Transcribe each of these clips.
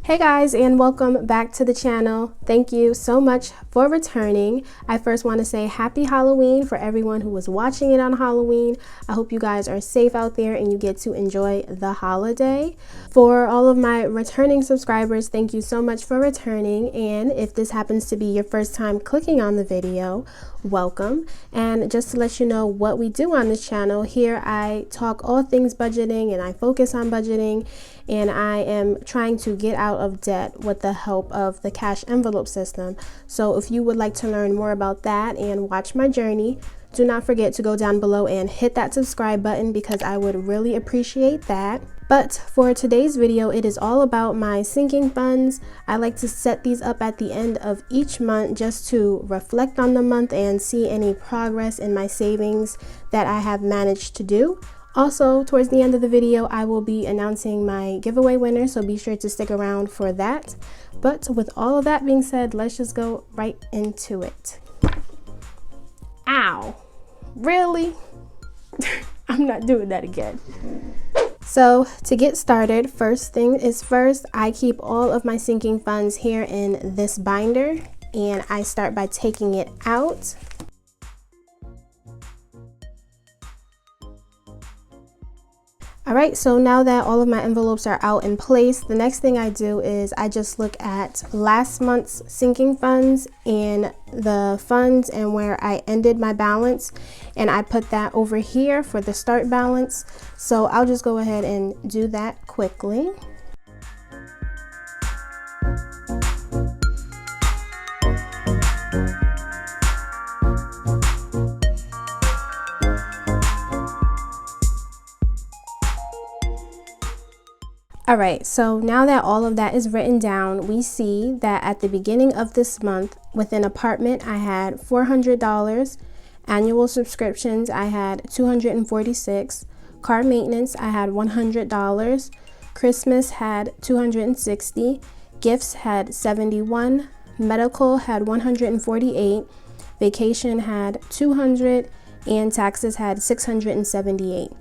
Hey guys, and welcome back to the channel. Thank you so much for returning. I first want to say happy Halloween for everyone who was watching it on Halloween. I hope you guys are safe out there and you get to enjoy the holiday. For all of my returning subscribers, thank you so much for returning. And if this happens to be your first time clicking on the video, welcome. And just to let you know what we do on this channel, here I talk all things budgeting and I focus on budgeting, and I am trying to get out of debt with the help of the cash envelope system. So if you would like to learn more about that and watch my journey, do not forget to go down below and hit that subscribe button because I would really appreciate that. But for today's video, it is all about my sinking funds. I like to set these up at the end of each month just to reflect on the month and see any progress in my savings that I have managed to do. Also, towards the end of the video, I will be announcing my giveaway winner, so be sure to stick around for that. But with all of that being said, let's just go right into it. Ow, really? I'm not doing that again. So to get started, first thing is first, I keep all of my sinking funds here in this binder, and I start by taking it out. All right, so now that all of my envelopes are out in place, the next thing I do is I just look at last month's sinking funds and the funds and where I ended my balance, and I put that over here for the start balance. So I'll just go ahead and do that quickly. All right, so now that all of that is written down, we see that at the beginning of this month, with an apartment, I had $400, annual subscriptions, I had $246, car maintenance, I had $100, Christmas had $260, gifts had $71, medical had $148, vacation had $200, and taxes had $678.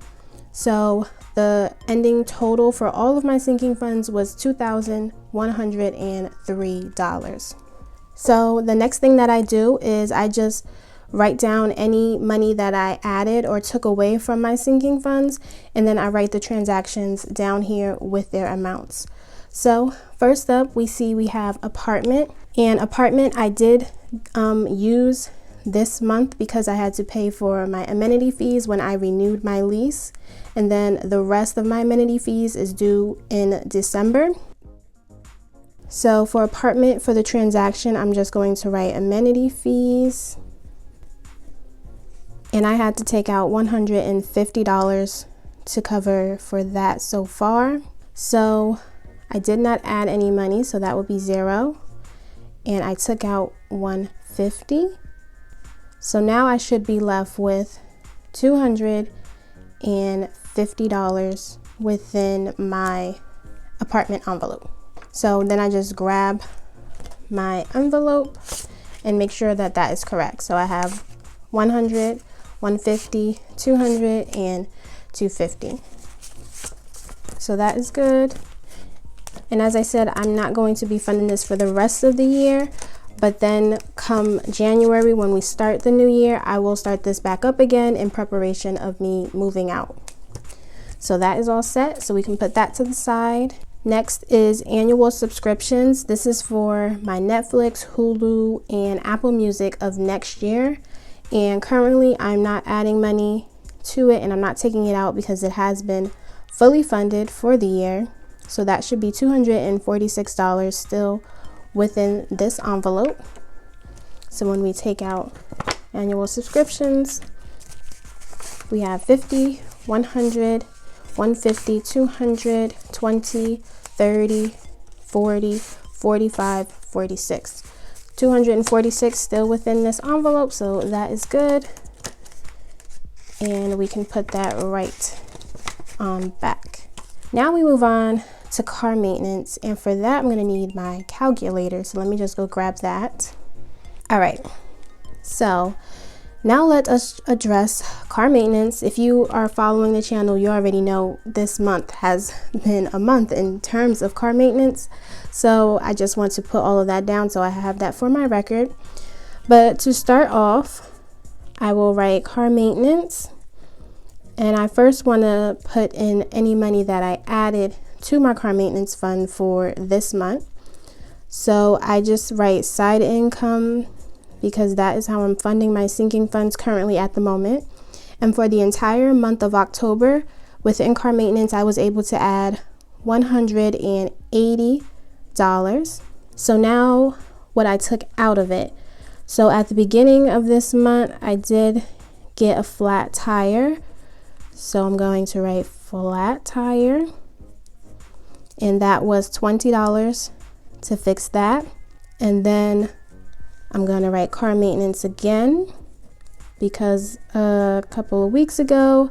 So the ending total for all of my sinking funds was $2,103. So the next thing that I do is I just write down any money that I added or took away from my sinking funds, and then I write the transactions down here with their amounts. So first up, we see we have apartment, and apartment I did use this month because I had to pay for my amenity fees when I renewed my lease, and then the rest of my amenity fees is due in December. So for apartment, for the transaction, I'm just going to write amenity fees, and I had to take out $150 to cover for that so far. So I did not add any money, so that would be $0, and I took out $150. So now I should be left with $250 within my apartment envelope. So then I just grab my envelope and make sure that that is correct. So I have 100, 150, 200, and 250. So that is good. And as I said, I'm not going to be funding this for the rest of the year. But then come January, when we start the new year, I will start this back up again in preparation of me moving out. So that is all set, so we can put that to the side. Next is annual subscriptions. This is for my Netflix, Hulu, and Apple Music of next year. And currently I'm not adding money to it, and I'm not taking it out because it has been fully funded for the year. So that should be $246 still within this envelope. So when we take out annual subscriptions, we have 50, 100, 150, 200, 20, 30, 40, 45, 46. 246 still within this envelope, so that is good. And we can put that right on back. Now we move on to car maintenance, and for that I'm going to need my calculator, so let me just go grab that. All right, so Now let us address car maintenance. If you are following the channel, you already know this month has been a month in terms of car maintenance. So I just want to put all of that down so I have that for my record. But to start off, I will write car maintenance. And I first want to put in any money that I added to my car maintenance fund for this month. So I just write side income because that is how I'm funding my sinking funds currently at the moment. And for the entire month of October, within car maintenance, I was able to add $180. So now what I took out of it. So at the beginning of this month, I did get a flat tire. So I'm going to write flat tire. And that was $20 to fix that. And then I'm going to write car maintenance again because a couple of weeks ago,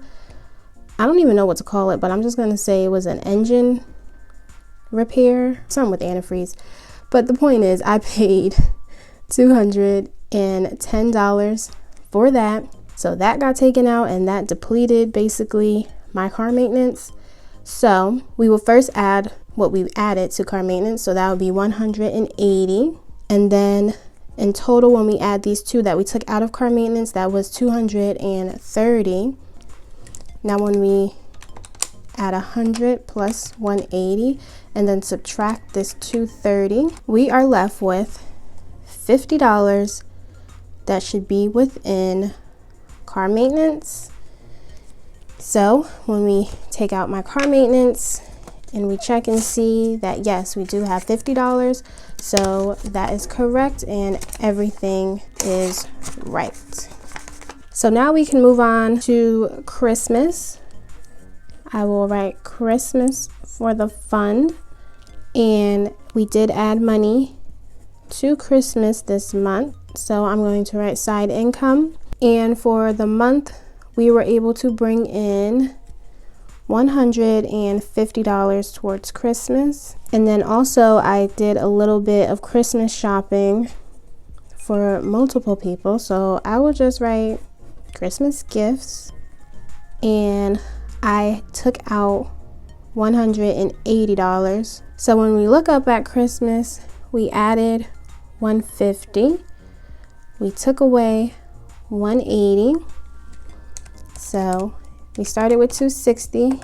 I don't even know what to call it, but I'm just going to say it was an engine repair, something with antifreeze. But the point is, I paid $210 for that. So that got taken out and that depleted basically my car maintenance. So we will first add what we added to car maintenance. So that would be 180. And then in total, when we add these two that we took out of car maintenance, that was 230. Now when we add 100 plus 180 and then subtract this 230, we are left with $50 that should be within car maintenance. So when we take out my car maintenance and we check and see that yes, we do have $50, so that is correct and everything is right. So now we can move on to Christmas. I will write Christmas for the fund, and we did add money to Christmas this month, so I'm going to write side income. And for the month, we were able to bring in $150 towards Christmas. And then also I did a little bit of Christmas shopping for multiple people. So I will just write Christmas gifts. And I took out $180. So when we look up at Christmas, we added $150. We took away $180. So we started with $260,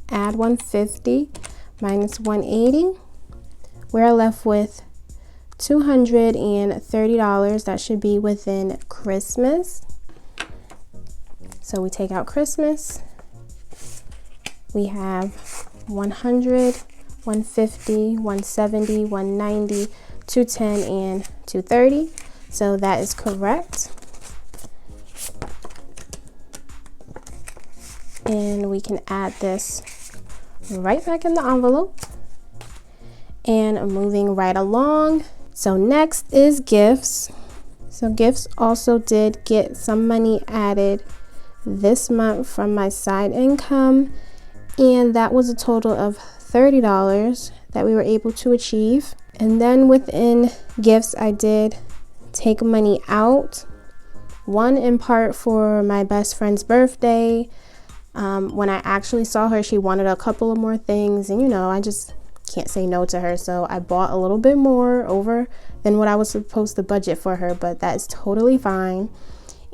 add $150 minus $180. We're left with $230. That should be within Christmas. So we take out Christmas. We have 100, 150, 170, 190, 210, and 230. So that is correct. And we can add this right back in the envelope. And moving right along. So next is gifts. So gifts also did get some money added this month from my side income. And that was a total of $30 that we were able to achieve. And then within gifts, I did take money out. One in part for my best friend's birthday. When I actually saw her, she wanted a couple of more things, and you know, I just can't say no to her, so I bought a little bit more over than what I was supposed to budget for her, but that is totally fine.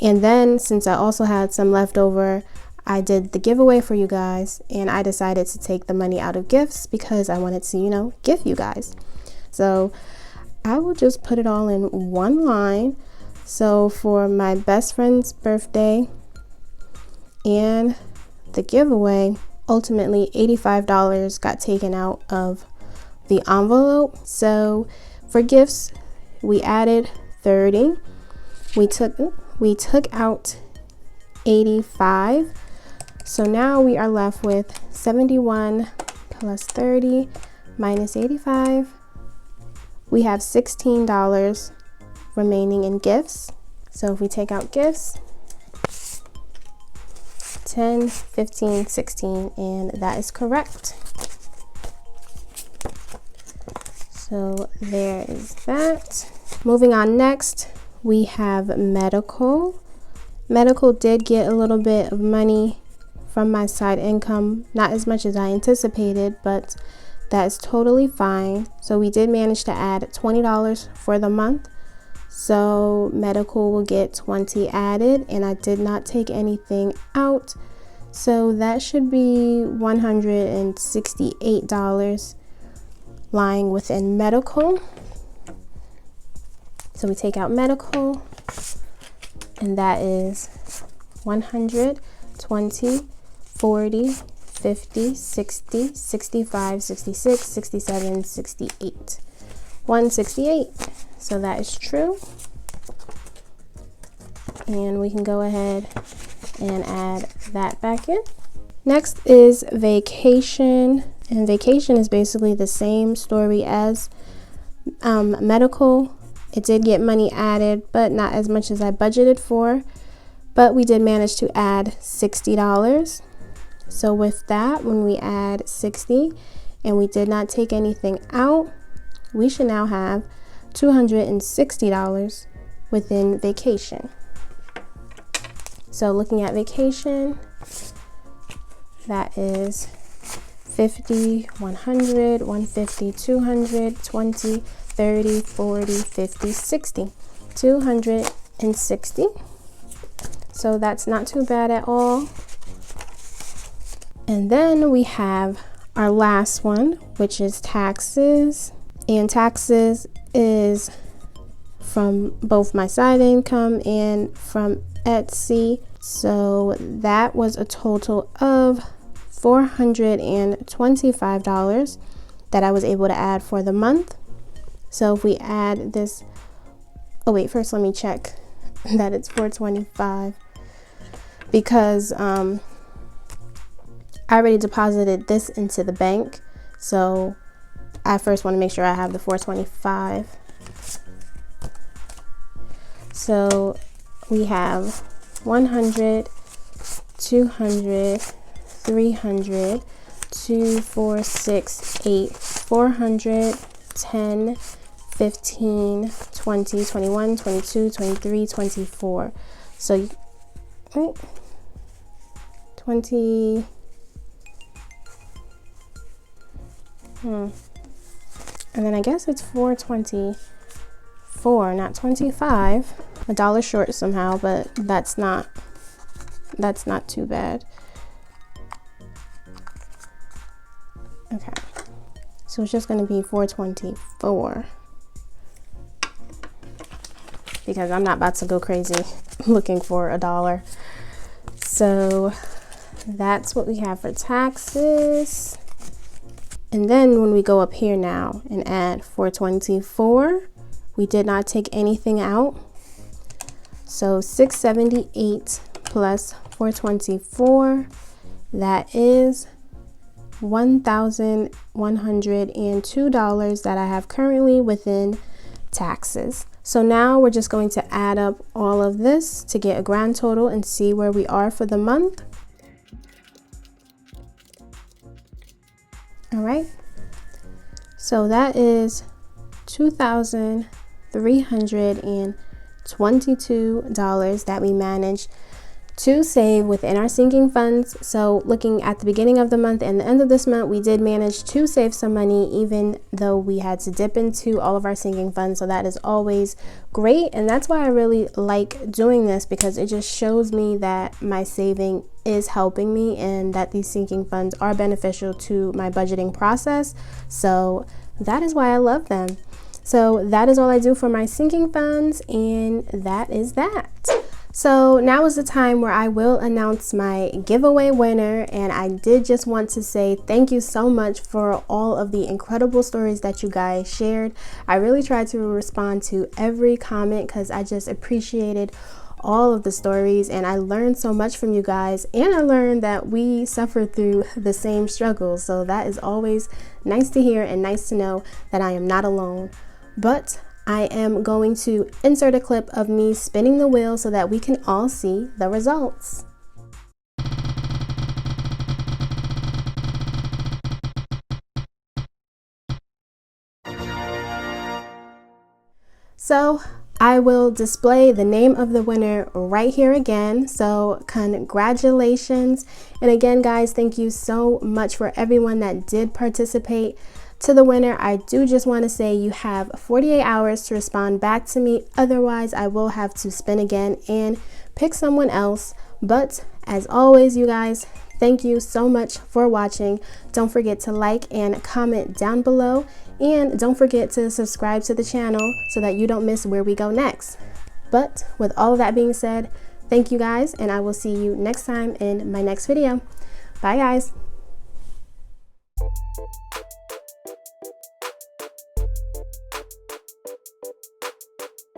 And then since I also had some left over, I did the giveaway for you guys, and I decided to take the money out of gifts because I wanted to, you know, gift you guys. So I will just put it all in one line. So for my best friend's birthday and the giveaway, ultimately $85 got taken out of the envelope. So for gifts, we added 30. We took out 85. So now we are left with 71 plus 30 minus 85. We have $16 remaining in gifts. So if we take out gifts, 10, 15, 16, and that is correct. So there is that. Moving on, next we have medical, Medical did get a little bit of money from my side income, not as much as I anticipated, but that is totally fine. So we did manage to add $20 for the month. So medical will get 20 added, and I did not take anything out. So that should be $168 lying within medical. So we take out medical, and that is 100, 20, 40, 50, 60, 65, 66, 67, 68. 168. So that is true. And we can go ahead and add that back in. Next is vacation. And vacation is basically the same story as medical. It did get money added, but not as much as I budgeted for. But we did manage to add $60. So with that, when we add 60 and we did not take anything out, we should now have $260 within vacation. So looking at vacation, that is 50, 100, 150, 200, 20, 30, 40, 50, 60. 260. So that's not too bad at all. And then we have our last one, which is taxes. And taxes is from both my side income and from Etsy. So that was a total of $425 that I was able to add for the month. So if we add this, oh wait, first let me check that it's $425 because I already deposited this into the bank. So I first want to make sure I have the $425. So we have 100, 200, 300, 2, 4, 6, 8, 400, 10, 15, 20, 21, 22, 23, 24. So, right, 20, and then I guess it's 424, not 25. A dollar short somehow, but that's not too bad. Okay, so it's just going to be 424 because I'm not about to go crazy looking for a dollar. So that's what we have for taxes. And then when we go up here now and add 424, we did not take anything out. So 678 plus 424, that is $1,102 that I have currently within taxes. So now we're just going to add up all of this to get a grand total and see where we are for the month. All right, so that is $2,322 that we managed to save within our sinking funds. So looking at the beginning of the month and the end of this month, we did manage to save some money even though we had to dip into all of our sinking funds. So that is always great, and that's why I really like doing this, because it just shows me that my saving is helping me and that these sinking funds are beneficial to my budgeting process. So that is why I love them. So that is all I do for my sinking funds, and that is that. So now is the time where I will announce my giveaway winner, and I did just want to say thank you so much for all of the incredible stories that you guys shared. I really tried to respond to every comment because I just appreciated all of the stories, and I learned so much from you guys, and I learned that we suffer through the same struggles. So that is always nice to hear and nice to know that I am not alone. But I am going to insert a clip of me spinning the wheel so that we can all see the results. So I will display the name of the winner right here again. So congratulations. And again, guys, thank you so much for everyone that did participate. To the winner, I do just want to say you have 48 hours to respond back to me. Otherwise, I will have to spin again and pick someone else. But as always, you guys, thank you so much for watching. Don't forget to like and comment down below. And don't forget to subscribe to the channel so that you don't miss where we go next. But with all of that being said, thank you guys, and I will see you next time in my next video. Bye, guys.